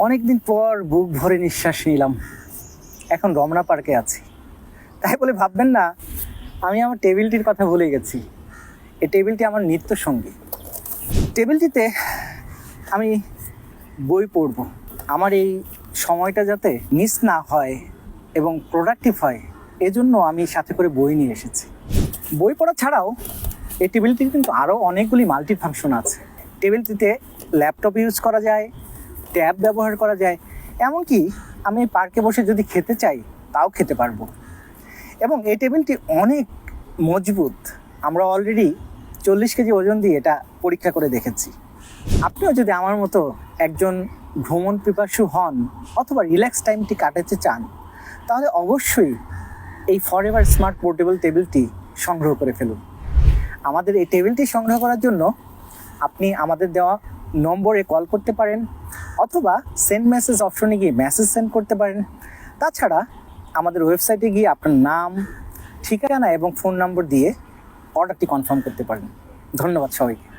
অনেকদিন পর বুক ভরে নিঃশ্বাস নিলাম। এখন রমনা পার্কে আছি। তাই বলে ভাববেন না আমি আমার টেবিলটির কথা ভুলে গেছি। এই টেবিলটি আমার নিত্য সঙ্গী। টেবিলটিতে আমি বই পড়ব। আমার এই সময়টা যাতে মিস না হয় এবং প্রোডাক্টিভ হয়, এজন্য আমি সাথে করে বই নিয়ে এসেছি। বই পড়া ছাড়াও এই টেবিলটির কিন্তু আরও অনেকগুলি মাল্টি ফাংশন আছে। টেবিলটিতে ল্যাপটপ ইউজ করা যায়, ট্যাব ব্যবহার করা যায়, এমনকি আমি পার্কে বসে যদি খেতে চাই তাও খেতে পারবো। এবং এই টেবিলটি অনেক মজবুত। আমরা অলরেডি 40 কেজি ওজন দিয়ে এটা পরীক্ষা করে দেখেছি। আপনিও যদি আমার মতো একজন ভ্রমণ পিপাসু হন অথবা রিল্যাক্স টাইমটি কাটাতে চান, তাহলে অবশ্যই এই ফরএভার স্মার্ট পোর্টেবল টেবিলটি সংগ্রহ করে ফেলুন। আমাদের এই টেবিলটি সংগ্রহ করার জন্য আপনি আমাদের দেওয়া নম্বরে কল করতে পারেন অথবা সেন্ড মেসেজ অপশনে গিয়ে মেসেজ সেন্ড করতে পারেন। তাছাড়া আমাদের ওয়েবসাইটে গিয়ে আপনার নাম, ঠিকানা এবং ফোন নম্বর দিয়ে অর্ডারটি কনফার্ম করতে পারেন। ধন্যবাদ সবাইকে।